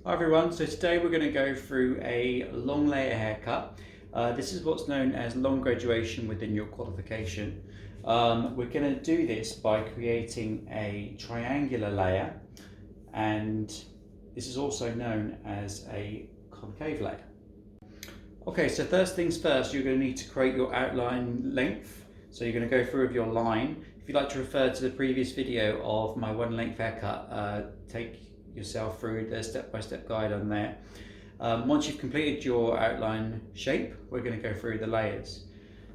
Hi everyone, so today we're going to go through a long layer haircut. This is what's known as long graduation within your qualification. We're going to do this by creating a triangular layer, and this is also known as a concave layer. Okay, so first things first, you're going to need to create your outline length. So you're going to go through with your line. If you'd like to refer to the previous video of my one length haircut, take yourself through the step-by-step guide on there. Once you've completed your outline shape, we're going to go through the layers.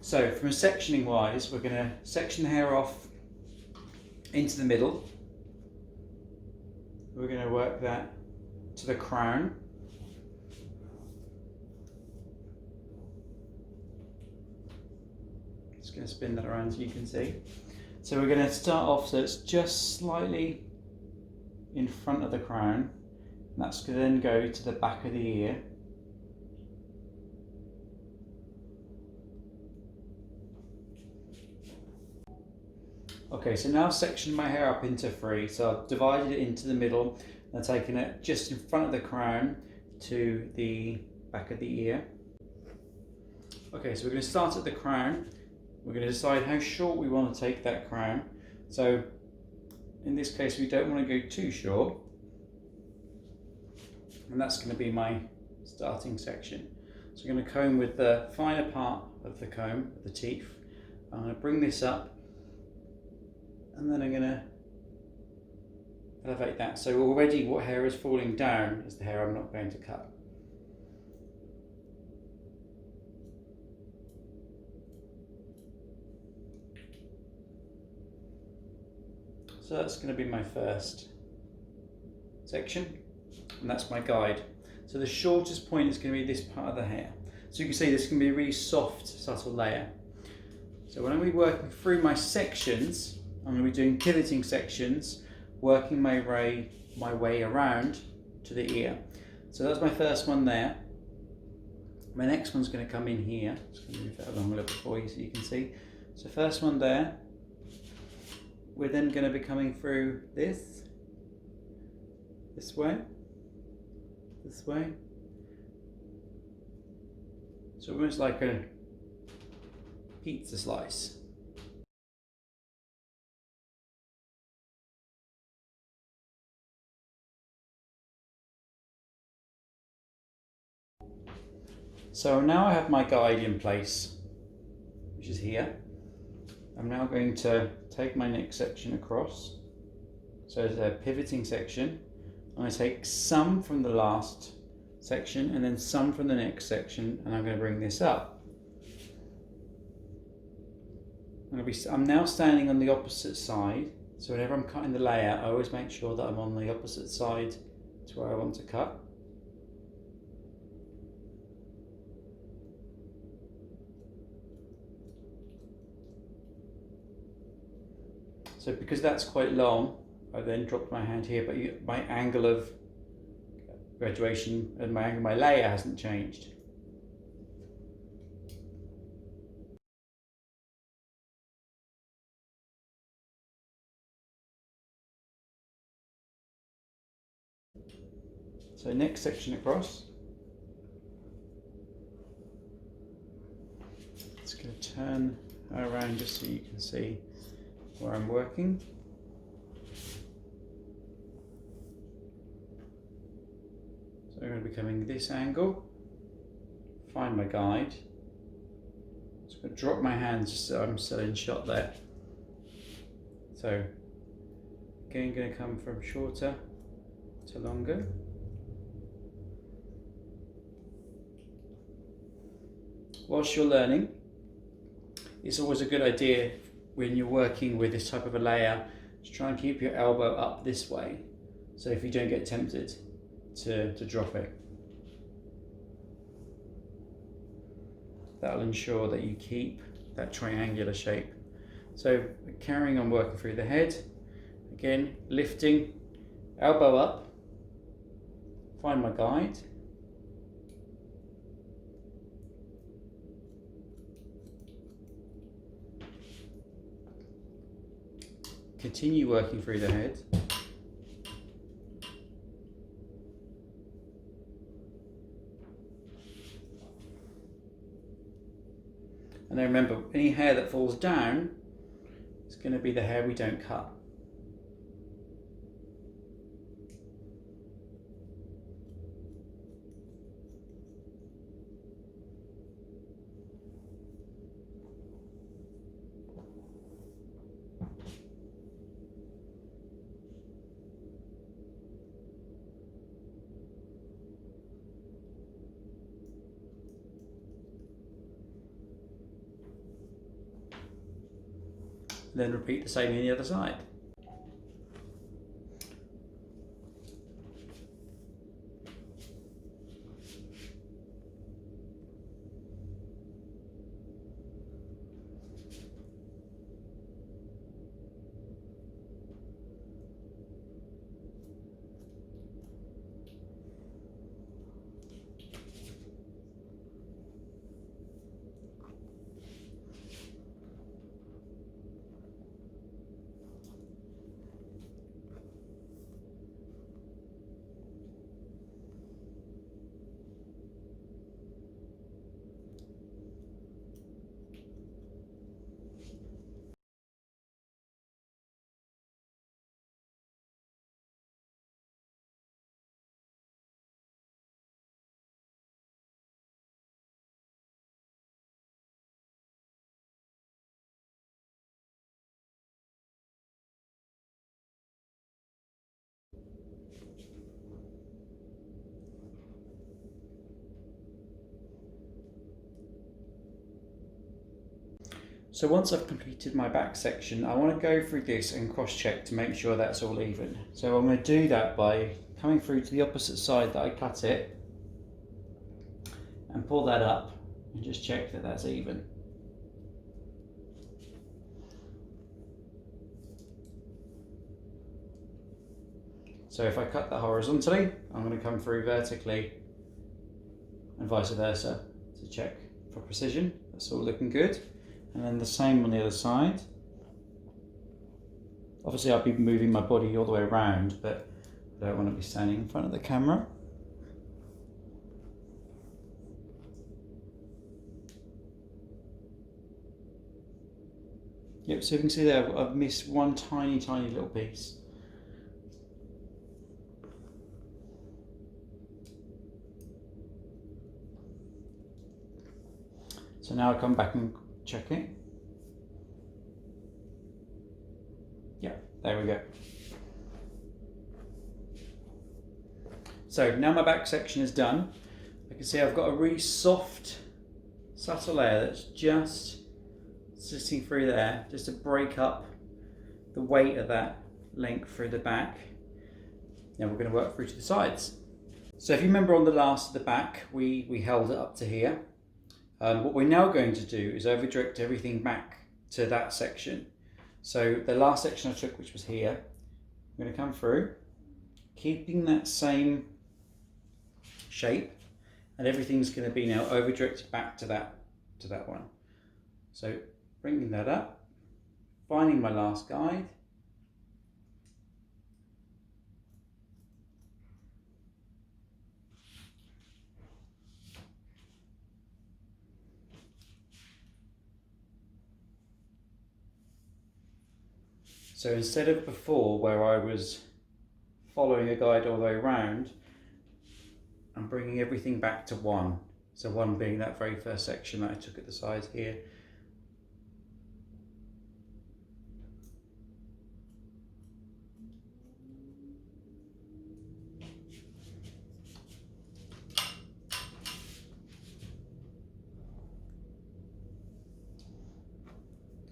So from a sectioning wise, we're going to section the hair off into the middle. We're going to work that to the crown. Just going to spin that around so you can see. So we're going to start off so it's just slightly in front of the crown. And that's going to then go to the back of the ear. Okay, so now I've sectioned my hair up into three. So I've divided it into the middle and taken it just in front of the crown to the back of the ear. Okay, so we're going to start at the crown. We're going to decide how short we want to take that crown. So in this case, we don't want to go too short. And that's going to be my starting section. So I'm going to comb with the finer part of the comb, the teeth. I'm going to bring this up, and then I'm going to elevate that. So already what hair is falling down is the hair I'm not going to cut. So that's going to be my first section, and that's my guide. So the shortest point is going to be this part of the hair. So you can see this can be a really soft, subtle layer. So when I'm going to be working through my sections, I'm going to be doing pivoting sections, working my way around to the ear. So that's my first one there. My next one's going to come in here. Just going to move that along a little bit for you so you can see. So first one there. We're then going to be coming through this way, this way. So almost like a pizza slice. So now I have my guide in place, which is here. I'm now going to take my next section across. So it's a pivoting section. I'm going to take some from the last section and then some from the next section, and I'm going to bring this up. I'm now standing on the opposite side, so whenever I'm cutting the layer, I always make sure that I'm on the opposite side to where I want to cut. So because that's quite long, I then dropped my hand here, but my angle of graduation and my layer hasn't changed. So next section across. It's going to turn around just so you can see where I'm working. So I'm going to be coming this angle, find my guide. So I'm going to drop my hands just so I'm still in shot there. So again, going to come from shorter to longer. Whilst you're learning, it's always a good idea when you're working with this type of a layer to try and keep your elbow up this way, so if you don't get tempted to drop it. That'll ensure that you keep that triangular shape. So carrying on working through the head, again lifting, elbow up, find my guide. Continue working through the head. And then remember, any hair that falls down is going to be the hair we don't cut. Then repeat the same on the other side. So once I've completed my back section, I want to go through this and cross-check to make sure that's all even. So I'm going to do that by coming through to the opposite side that I cut it and pull that up and just check that that's even. So if I cut that horizontally, I'm going to come through vertically and vice versa to check for precision. That's all looking good. And then the same on the other side. Obviously I'll be moving my body all the way around, but I don't want to be standing in front of the camera. Yep, so you can see there I've missed one tiny little piece. So now I come back and check it. Yeah, there we go. So now my back section is done. I can see I've got a really soft, subtle layer that's just sitting through there, just to break up the weight of that length through the back. Now we're going to work through to the sides. So if you remember on the last of the back, we held it up to here. What we're now going to do is over direct everything back to that section. So the last section I took, which was here, I'm going to come through, keeping that same shape, and everything's going to be now over directed back to that one. So bringing that up, finding my last guide, so instead of before where I was following a guide all the way around, I'm bringing everything back to one. So one being that very first section that I took at the sides here.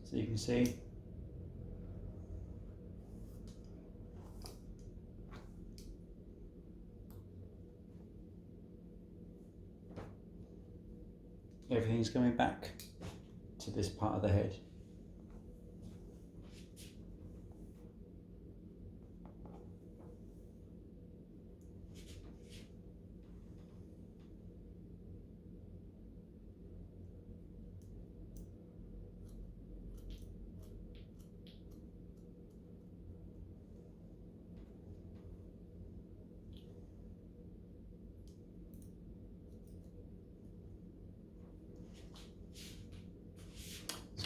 So you can see everything's coming back to this part of the head.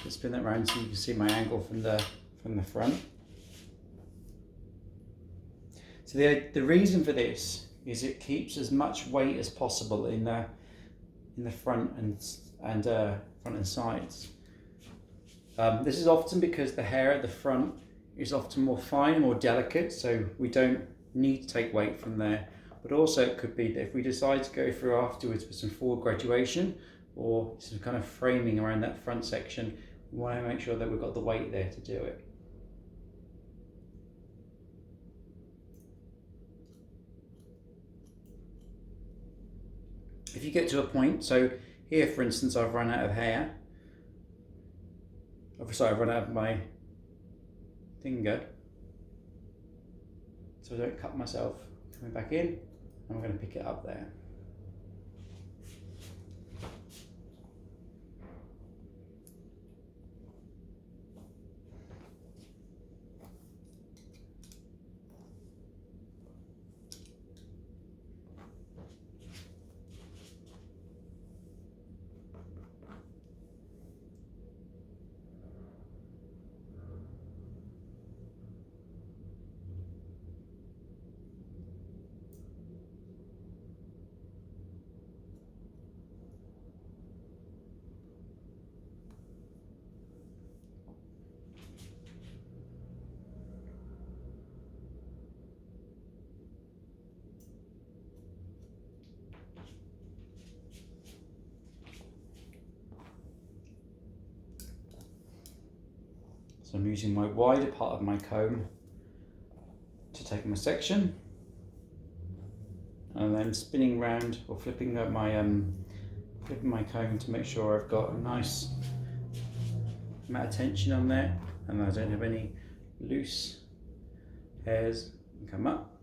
So spin that around so you can see my angle from the front. So the reason for this is it keeps as much weight as possible in the front and sides. This is often because the hair at the front is often more fine and more delicate, so we don't need to take weight from there. But also it could be that if we decide to go through afterwards with some forward graduation or some kind of framing around that front section, we want to make sure that we've got the weight there to do it. If you get to a point, so here for instance I've run out of hair, I've run out of my finger, so I don't cut myself. Coming back in, and we're going to pick it up there. So I'm using my wider part of my comb to take my section, and then spinning round or flipping my comb to make sure I've got a nice amount of tension on there and I don't have any loose hairs and come up.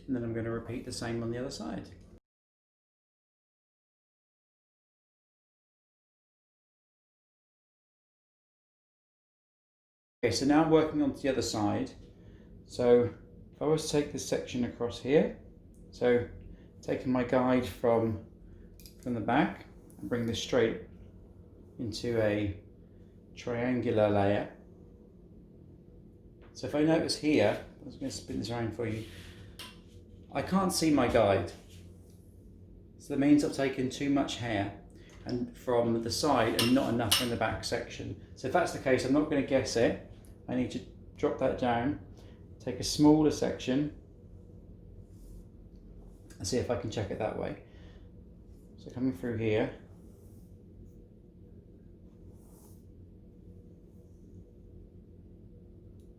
And then I'm going to repeat the same on the other side. Okay, so now I'm working on the other side. So if I was to take this section across here, so taking my guide from the back and bring this straight into a triangular layer. So if I notice here, I was going to spin this around for you, I can't see my guide. So that means I've taken too much hair and from the side and not enough in the back section. So if that's the case, I'm not going to guess it. I need to drop that down, take a smaller section and see if I can check it that way. So coming through here,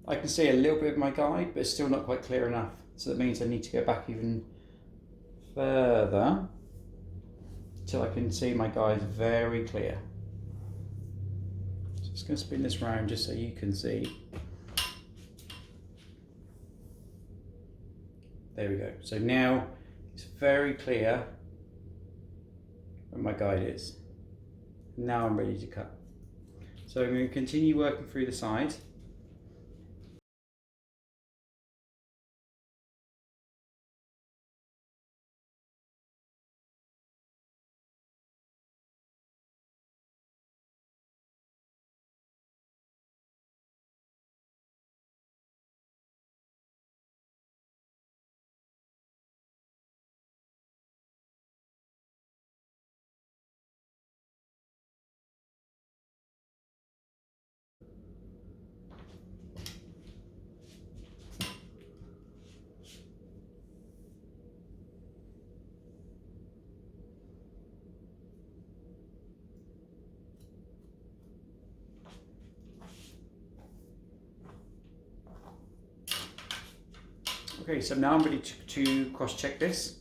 I can see a little bit of my guide, but it's still not quite clear enough. So that means I need to go back even further until I can see my guide very clear. So I'm just going to spin this round just so you can see. There we go. So now it's very clear where my guide is. Now I'm ready to cut. So I'm going to continue working through the sides. Okay, so now I'm ready to cross-check this.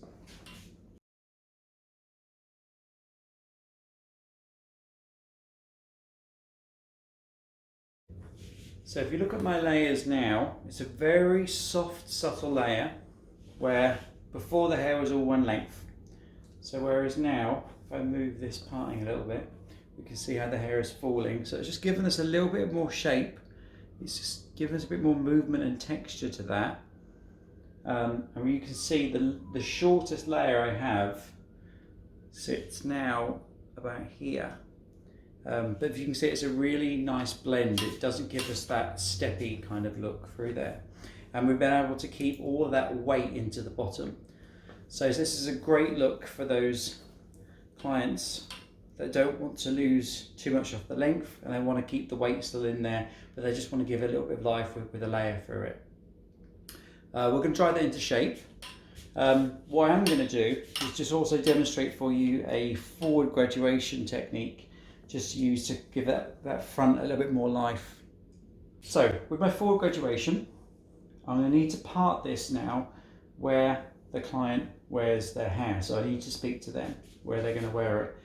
So if you look at my layers now, it's a very soft, subtle layer where before the hair was all one length. So whereas now, if I move this parting a little bit, we can see how the hair is falling. So it's just given us a little bit more shape It's just giving us a bit more movement and texture to that. And you can see the shortest layer I have sits now about here. But if you can see, it's a really nice blend. It doesn't give us that steppy kind of look through there. And we've been able to keep all of that weight into the bottom. So this is a great look for those clients that don't want to lose too much off the length and they want to keep the weight still in there, but they just want to give it a little bit of life with a layer through it. We're going to dry that into shape. What I'm going to do is just also demonstrate for you a forward graduation technique, just used to give that front a little bit more life. So with my forward graduation, I'm going to need to part this now where the client wears their hair. So I need to speak to them where they're going to wear it.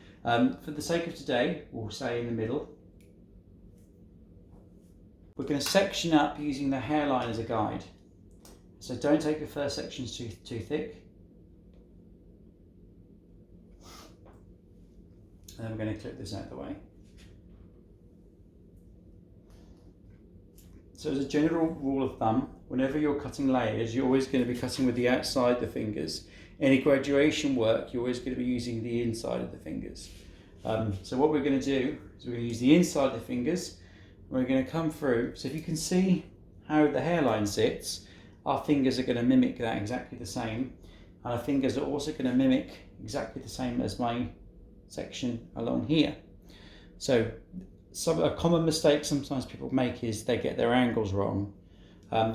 For the sake of today, we'll say in the middle. We're going to section up using the hairline as a guide. So don't take your first sections too thick. And then we're going to clip this out of the way. So as a general rule of thumb, whenever you're cutting layers, you're always going to be cutting with the outside of the fingers. Any graduation work, you're always going to be using the inside of the fingers. So what we're going to do is we're going to use the inside of the fingers. We're going to come through. So if you can see how the hairline sits, our fingers are going to mimic that exactly the same. And our fingers are also going to mimic exactly the same as my section along here. So a common mistake sometimes people make is they get their angles wrong.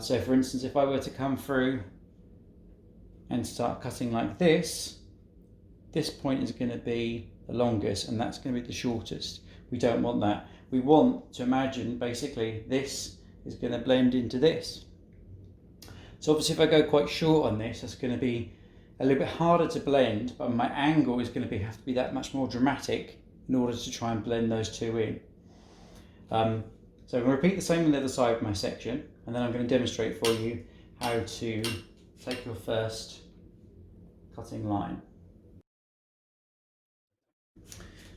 So for instance, if I were to come through and start cutting like this point is going to be the longest and that's going to be the shortest. We don't want that. We want to imagine basically this is going to blend into this. So obviously if I go quite short on this, that's going to be a little bit harder to blend, but my angle is going to have to be that much more dramatic in order to try and blend those two in. So I'm going to repeat the same on the other side of my section, and then I'm going to demonstrate for you how to take your first cutting line.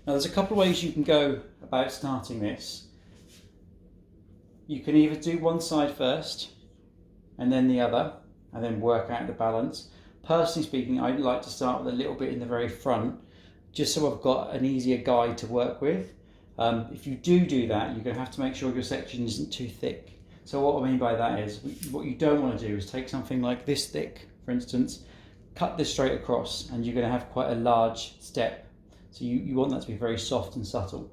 Now there's a couple of ways you can go about starting this. You can either do one side first and then the other, and then work out the balance. Personally speaking, I'd like to start with a little bit in the very front, just so I've got an easier guide to work with. If you do that, you're going to have to make sure your section isn't too thick. So what I mean by that is, what you don't want to do is take something like this thick, for instance, cut this straight across, and you're going to have quite a large step. So you want that to be very soft and subtle.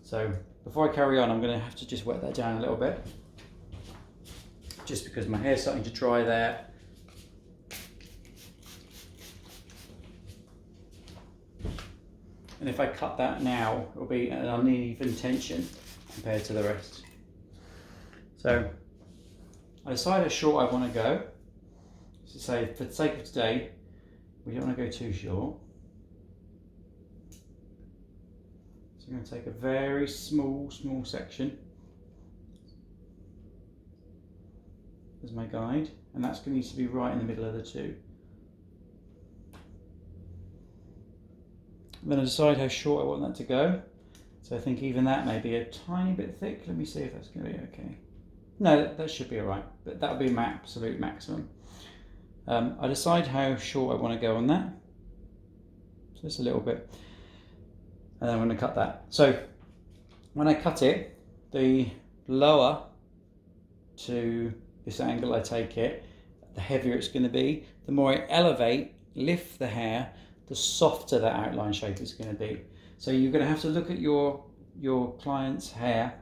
So before I carry on, I'm going to have to just wet that down a little bit, just because my hair's starting to dry there. And if I cut that now, it'll be an uneven tension compared to the rest. So I decide how short I want to go. So say, for the sake of today, we don't want to go too short. So I'm going to take a very small section as my guide, and that's going to need to be right in the middle of the two. And then I decide how short I want that to go. So I think even that may be a tiny bit thick. Let me see if that's going to be okay. No, that should be alright, but that'll be my absolute maximum. I decide how short I want to go on that. Just a little bit. And then I'm going to cut that. So when I cut it, the lower to this angle I take it, the heavier it's going to be. The more I elevate, lift the hair, the softer that outline shape is going to be. So you're going to have to look at your client's hair,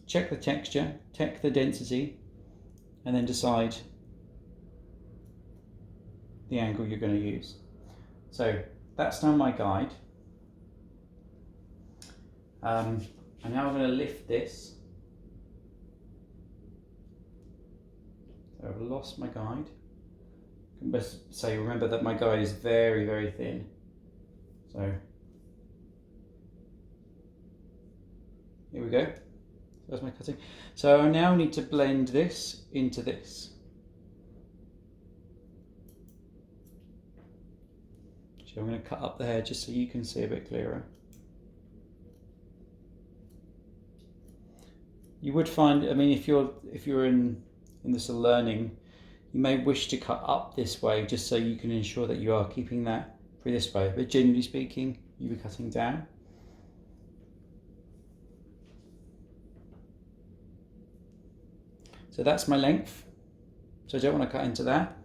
check the texture, check the density, and then decide the angle you're going to use. So that's now my guide. And now I'm going to lift this. So I've lost my guide. I can best say, remember that my guide is very, very thin. So here we go. That's my cutting. So I now need to blend this into this. So I'm going to cut up the hair just so you can see a bit clearer. You would find, I mean, if you're in this learning, you may wish to cut up this way just so you can ensure that you are keeping that through this way. But generally speaking, you'll be cutting down. So that's my length. So I don't want to cut into that.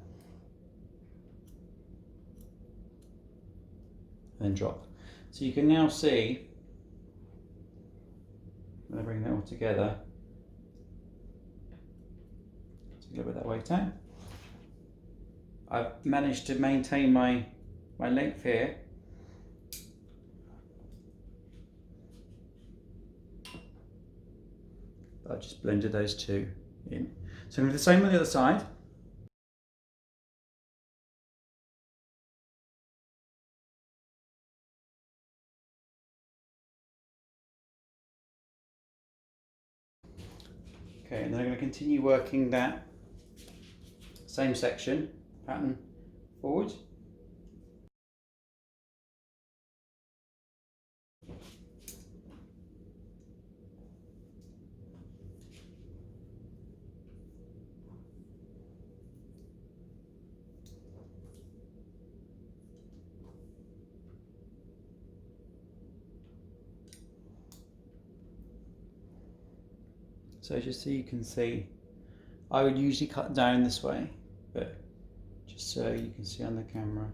And then drop. So you can now see, I'm going to bring that all together. Take a little bit that way down. I've managed to maintain my length here. I've just blended those two in. So I'm going to do the same on the other side. Okay, and then I'm going to continue working that same section pattern forward. So just so you can see, I would usually cut down this way, but just so you can see on the camera.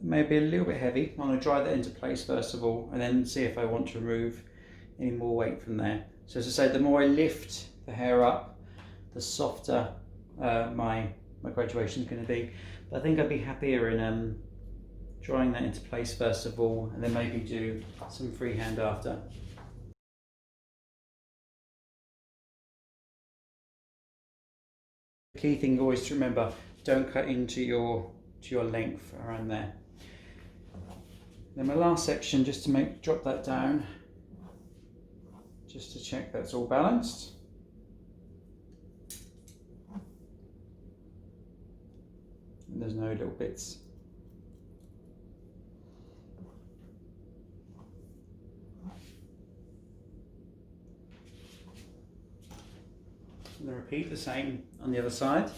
Maybe a little bit heavy. I'm going to dry that into place first of all, and then see if I want to remove any more weight from there. So as I say, the more I lift the hair up, the softer my graduation is going to be. But I think I'd be happier in drying that into place first of all, and then maybe do some freehand after. The key thing always to remember, don't cut into your length around there. Then my last section, just to drop that down, just to check that's all balanced. And there's no little bits. And then repeat the same on the other side.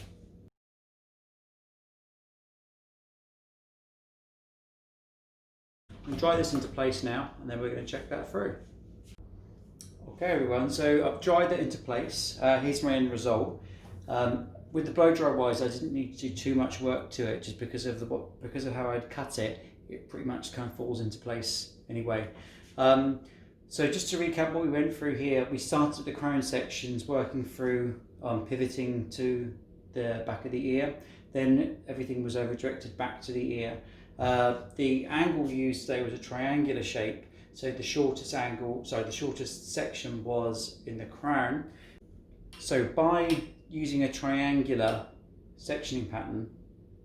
And dry this into place now, and then we're going to check that through. Okay everyone, so I've dried that into place. Here's my end result. With the blow dry wires, I didn't need to do too much work to it, just because of how I'd cut it. It pretty much kind of falls into place anyway. So just to recap what we went through here, we started the crown sections, working through pivoting to the back of the ear. Then everything was over directed back to the ear. The angle used today was a triangular shape, so the shortest section was in the crown. So by using a triangular sectioning pattern,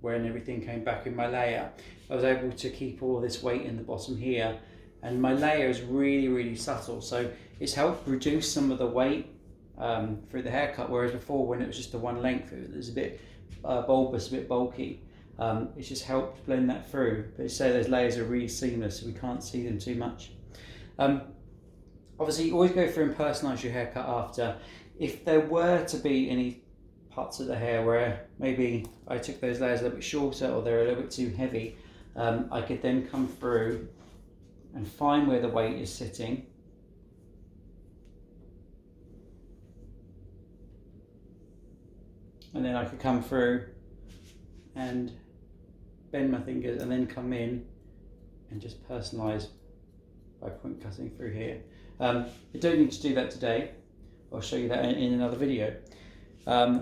when everything came back in my layer, I was able to keep all this weight in the bottom here, and my layer is really subtle, so it's helped reduce some of the weight through the haircut, whereas before, when it was just the one length, it was a bit bulbous, a bit bulky. It's just helped blend that through, but say those layers are really seamless, so we can't see them too much. Obviously, you always go through and personalise your haircut after. If there were to be any parts of the hair where maybe I took those layers a little bit shorter, or they're a little bit too heavy, I could then come through and find where the weight is sitting. And then I could come through and bend my fingers and then come in and just personalise by point cutting through here. I don't need to do that today. I'll show you that in another video.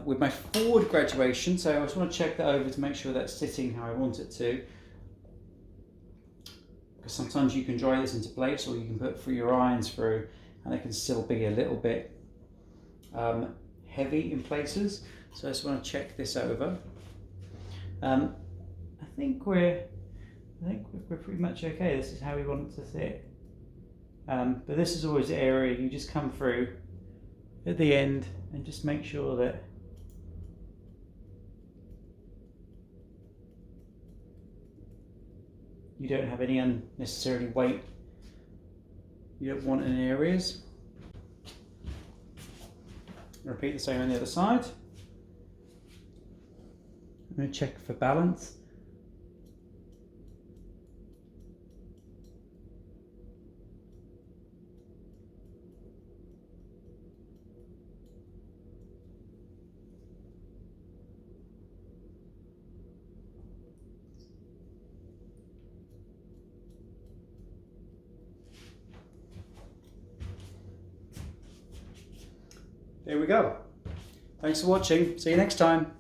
With my forward graduation, so I just want to check that over to make sure that's sitting how I want it to. Because sometimes you can dry this into place, or you can put through your irons through, and it can still be a little bit heavy in places. So I just want to check this over. think we're pretty much okay. This is how we want it to sit. But this is always the area you just come through at the end and just make sure that you don't have any unnecessarily weight you don't want in areas. Repeat the same on the other side. I'm going to check for balance. There we go. Thanks for watching. See you next time.